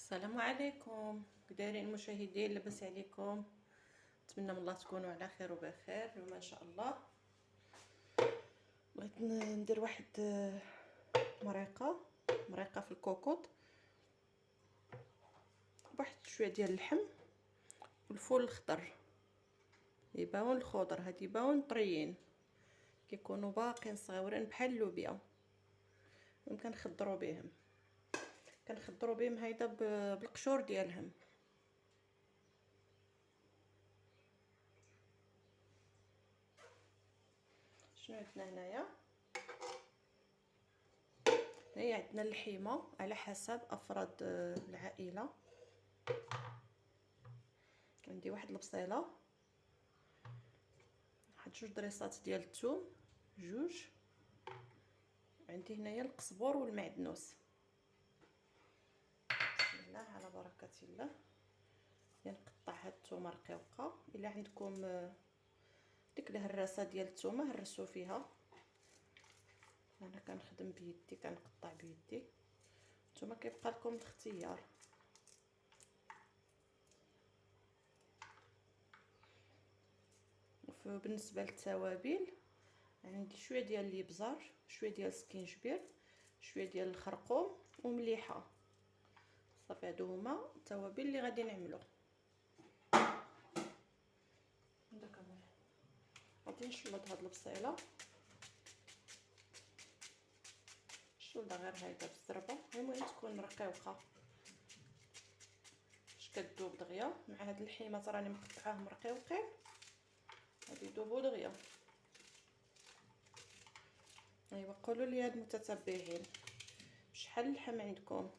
السلام عليكم. كدايرين المشاهدين؟ لاباس عليكم؟ نتمنى من الله تكونوا على خير وبخير. اليوم ان شاء الله بغيت ندير واحد مريقه في الكوكوط بواحد شويه ديال اللحم والفول الخضر. يباون الخضر هاد يباون طريين، كيكونوا باقيين صغيورين بحال اللوبيا، يمكن نخضروا بهم هيدا بالقشور ديالهم. شنو عندنا هنايا عندنا اللحيمه على حسب افراد العائله. عندي واحد البصيله، واحد جوج دريسات ديال الثوم، جوج. عندي هنايا القزبر والمعدنوس. بسم الله على بركه الله. نقطع هاد الثومه رقيقه. الا عندكم ديك الهراسه ديال الثومه هرسوا فيها. انا كنخدم بيدي، كنقطع بيدي. نتوما كيبقى لكم الاختيار. بالنسبه للتوابل عندي شويه ديال الابزار، شويه ديال السكينجبير، شويه ديال الخرقوم ومليحه. صافي هادو هما التوابل اللي غادي نعملو. غادي نشلط هاد البصيله، نشلطها غير هكذا بالزربه. المهم تكون رقيقه باش كتذوب دغيا مع هاد اللحيمات. راني مقطعاهم رقيقين، غادي يذوبوا دغيا. ايوا قولوا لي المتتبعين شحال اللحم عندكم،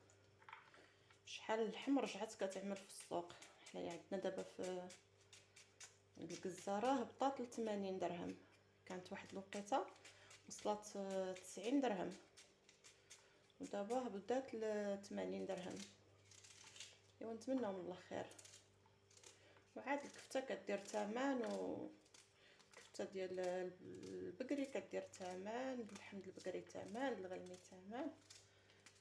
شحال اللحم رجعت كتعمل في السوق. حنايا عندنا دابا في الجزاره هبطات ل 80 درهم، كانت واحد الوقيته وصلت 90 درهم ودابا هبطات ل 80 درهم. ايوا نتمنى من الله خير. وعاد الكفته كدير ثمن، وكفته ديال البقري كدير ثمن، بالحمد البقري ثمن، الغلمي ثمن.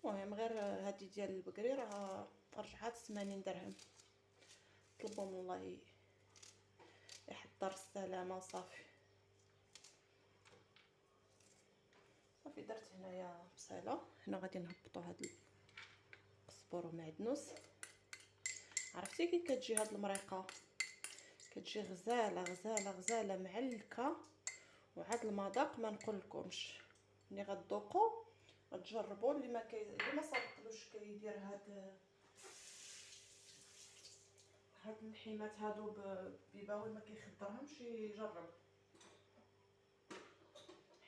المهم غير هذه ديال البقري راه رجعات 80 درهم. طلبوا من الله يحضر السلامه. صافي درت هنايا بصيله. هنا غادي نهبطوا هاد القزبر ومعدنوس. عرفتي كي كتجي هاد المريقه كتجي غزاله غزاله غزاله معلكه. وعاد المذاق ما نقولكمش، ملي غتذوقوا غتجربوا. اللي ما صابقلوش كيدير هاد اللحيمات هادو بيباول ما كيخضرهمش يجرب،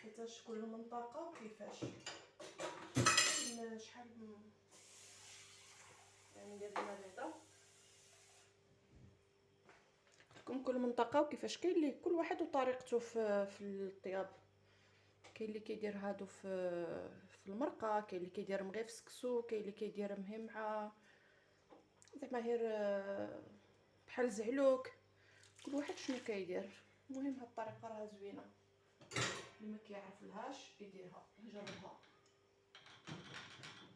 حيتاش كل منطقه وكيفاش. شحال يعني ندير لنا هذا لكم كل منطقه وكيفاش. كاين اللي كل واحد وطريقته في الطياب. كاين اللي كيدير هادو في المرقه، كاين اللي كيديرهم غير في السكسو، كاين اللي كيديرهم مع زعما غير بحال زعلوك. كل واحد شنو كيدير. المهم هاد الطريقه راه زوينه، اللي ما كيعرف لهاش يديرها يجربها.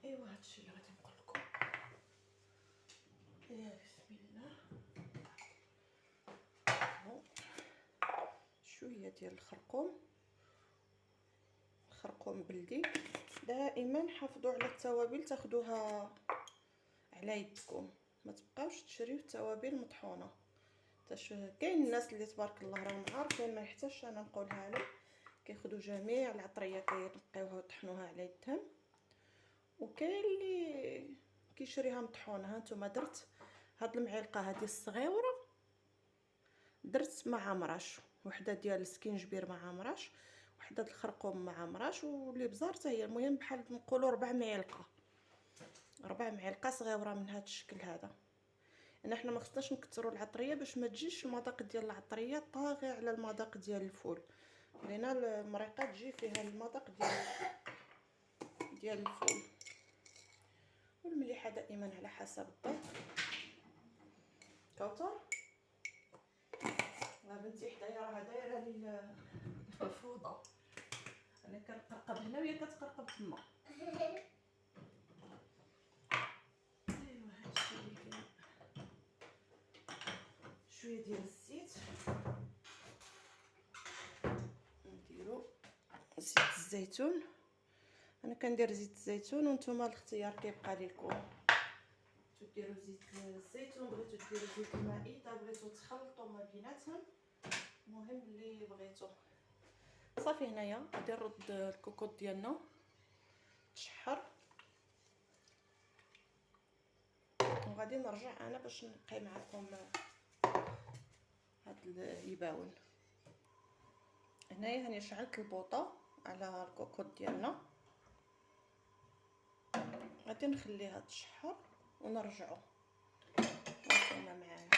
ايوا هادشي اللي غادي نقول لكم. يا بسم الله. شويه ديال الخرقوم بلدي. دائما حافظوا على التوابل، تاخذوها على يدكم، ما تبقاوش تشريو التوابل مطحونه. كاين الناس اللي تبارك الله راهم عارفين، ما يحتاجش انا نقولها له. كياخذوا جميع العطريه كينقيوها ويطحنوها على يدهم. وكاين اللي كيشريها مطحونه. ها نتوما درت هاد المعلقه هذه الصغيره، درت مع مرش وحده ديال السكينجبير مع مرش، وحده الخرقوم مع مرش، والابزار حتى هي. المهم بحال نقولوا 4 معالق صغيره من هذا الشكل هذا. ان احنا ما خصناش نكثروا العطريه باش ما تجيش المذاق ديال العطريه طاغي على المذاق ديال الفول، لان المريقه تجي فيها المذاق ديال الفول. والمليحه دائما على حسب الذوق. كوثر بنتي حدايا راه دايره لي الفوضى. انا كنقرقب هنا وهي كتقرقب تما. ايوا هادشي شويه ديال الزيت، نديرو زيت الزيتون. انا كندير زيت الزيتون وانتم الاختيار كيبقى لكم، ديروا زيت الزيتون، بغيتو ديروا زيت المائده، بغيتو تخلطوا ما بيناتهم، المهم اللي بغيتو. صافي هنايا غادي نرد الكوكوط ديالنا تشحر، وغادي نرجع انا باش نقي معكم هاد اليباون. هنايا هاني شعلت البوطه على الكوكوط ديالنا، غادي نخليها تشحر ونرجعوا نتوما معايا.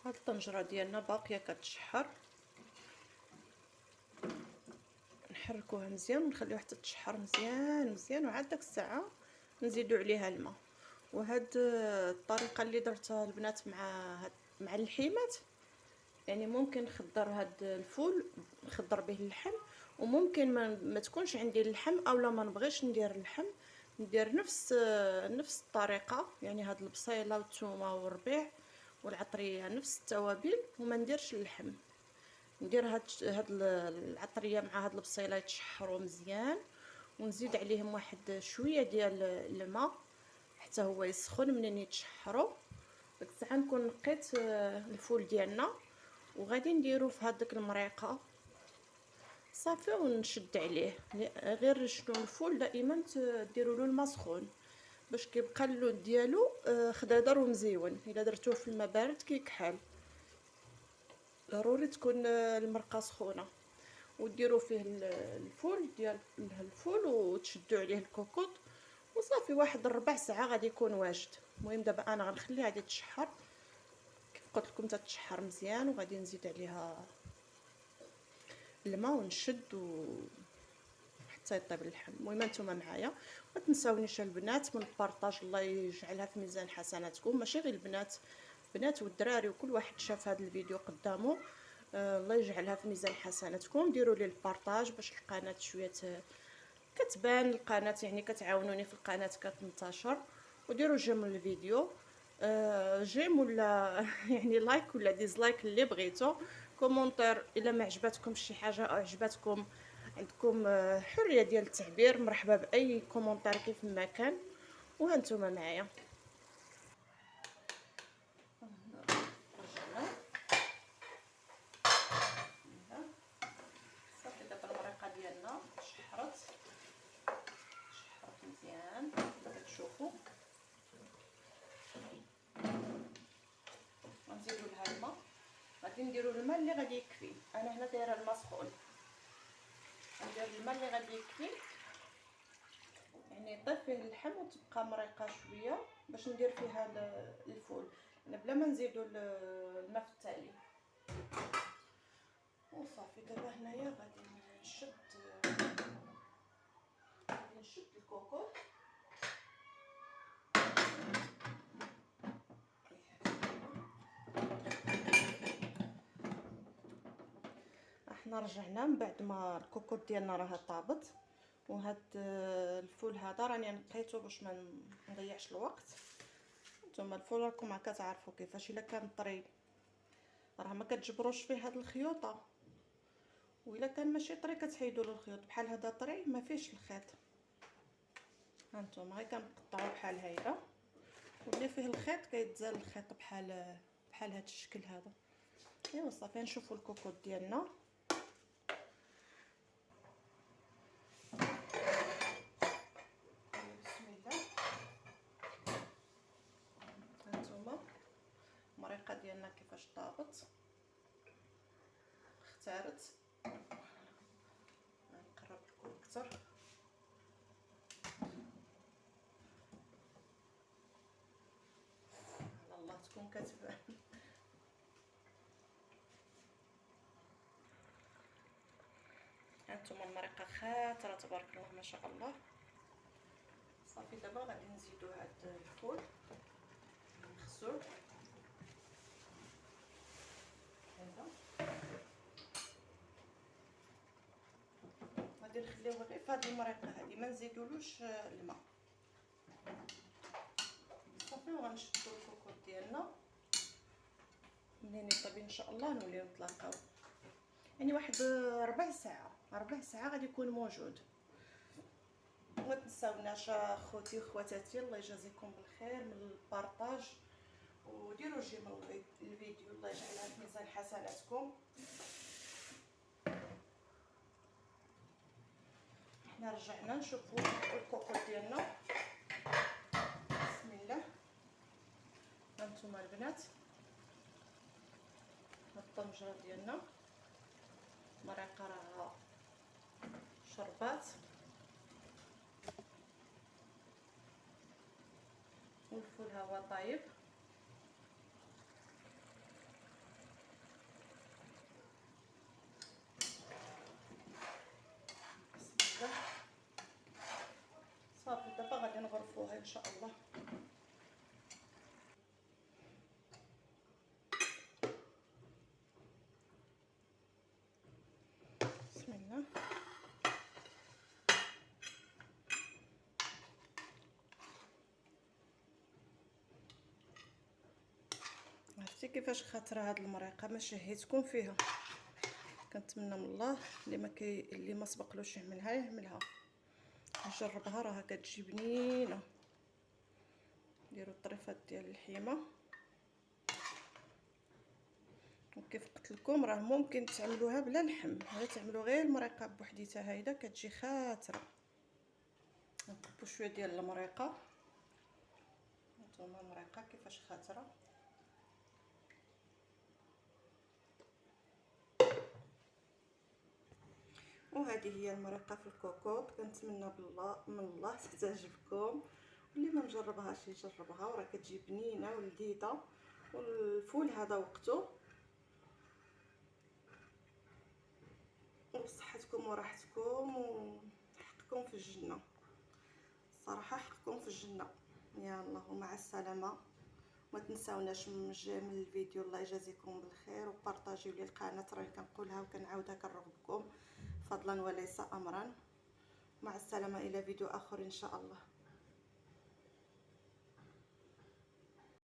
هاد الطنجره ديالنا باقيه كتشحر، نحركوها مزيان ونخليوها حتى تشحر مزيان مزيان، وعاد داك الساعه نزيدو عليها الماء. وهاد الطريقه اللي درتها البنات مع اللحيمات، يعني ممكن نخضر هاد الفول نخضر به اللحم، وممكن ما تكونش عندي اللحم اولا ما نبغيش ندير اللحم، ندير نفس الطريقه، يعني هاد البصيله والثومه والربيع والعطريه نفس التوابل، وما نديرش اللحم. ندير هاد العطريه مع هاد البصيله يتشحروا مزيان، ونزيد عليهم واحد شويه ديال الماء حتى هو يسخن. منين يتشحروا ديك الساعه نكون نقيت الفول ديالنا، وغادي نديرو في هذيك المريقه صافي ونشد عليه. غير شنو الفول دائما ديروا له الماء سخون باش كيبقى اللون ديالو خضر ومزيون. الا درتوه في الماء بارد كيكحل، ضروري تكون المرقه سخونه. وديروا فيه الفول وتشدوا عليه الكوكوط وصافي، واحد ربع ساعه غادي يكون واجد. المهم دابا انا غنخليها غادي تشحر كيف قلت لكم، تتشحر مزيان، وغادي نزيد عليها الماء ونشد حتى يطيب اللحم. المهم نتوما معايا، ما تنساونيش البنات من البارطاج، الله يجعلها في ميزان حسناتكم، ماشي غير البنات، بنات والدراري وكل واحد شاف هذا الفيديو قدامه. الله يجعلها في ميزان حسناتكم. ديروا لي البارطاج باش القناه شويه كتبان القناه، يعني كتعاونوني في القناه كتنتشر. وديروا جيم للفيديو، جيم ولا يعني لايك ولا ديزلايك اللي بغيتو، كومونتير الا ما عجبتكم شي حاجه او عجبتكم، عندكم حريه ديال التعبير، مرحبا باي كومونتير كيف ما كان. وهانتوما معايا صافي. دابا المريقه ديالنا شحرت مزيان كما كتشوفوا. غنزيدوا لها الماء، غادي نديروا الماء اللي غادي يكفي. انا هنا دايره الماء سخون، ندير الماء اللي غادي يكفي، يعني يطيب فيه اللحم وتبقى مريقه شويه باش ندير فيها الفول، يعني بلا ما نزيدوا الماء في التالي. وصافي دابا هنايا غادي نشد الكوكوط. احنا رجعنا من بعد ما الكوكوط ديالنا راه طابت، وهاد الفول هذا راني نقيته باش ما نضيعش الوقت. نتوما الفول راكم كتعرفوا كيفاش، الا كان طري راه ما كتجبروش فيه هاد الخيوطه، والا كان ماشي طري كتحيدوا له الخيوط. بحال هذا طري ما فيش الخيط، هانتوما غير كنقطعوا بحال هيدا، واللي فيه الخيط كيتزال الخيط بحال هذا الشكل هذا. ايوا صافي نشوفوا الكوكوط ديالنا. بسم الله، هانتوما المريقه ديالنا كيفاش طابت اختارت. نقرب لكم اكثر. على الله تكون كتبان. هانتوما المريقه خاطره تبارك الله ما شاء الله. صافي دابا غادي نزيدو هاد الفول مغسول هذا، غادي نخلي نخليوه غير في هذه المريقه هذه، ما نزيدولوش الماء صافي. وغنشدو الكوكوط ديالنا منين يطيب ان شاء الله نوليو نتلاقاو. يعني واحد ربع ساعه غادي يكون موجود. وما تنساوناش اخوتي وخواتاتي، الله يجازيكم بالخير من البارطاج، وديروا جيم الفيديو، الله يجعلها في ميزان حسناتكم. حنا رجعنا نشوفوا الكوكوط ديالنا. بسم الله. هانتوما البنات الطنجره ديالنا، مريقه راه شربات، والفول ها هو طايب. بسم الله. صافي دابا غادي نغرفوها ان شاء الله. بسم الله. عرفتي كيفاش خاطره هاد المريقه ما شهيتكم فيها. كنتمنى من الله اللي ما سبقلوش يعملها نجربها، راها كتجي بنينه. ديروا الطريفات ديال الحيمه، وكيف قلت لكم راه ممكن تعملوها بلا لحم، ولا تعملوا غير المريقه بوحديتها هيدا كتجي خاطره. نكبوا شويه ديال المريقه، هانتوما المريقه كيفاش خاطره. وهذه هي المريقه في الكوكوط. كنتمنى من الله تعجبكم، واللي ما مجربهاش يجربها، وراه كتجي بنينه ولذيذه. والفول هذا وقته، وبصحتكم وراحتكم، وحقكم في الجنه. صراحه حقكم في الجنه. يلا ومع السلامه. ما تنساوناش من الفيديو، الله يجازيكم بالخير، وبارطاجيو لي القناه، راني كنقولها وكنعاودها كنرغبكم فضلا وليس امرا. مع السلامه الى فيديو اخر ان شاء الله.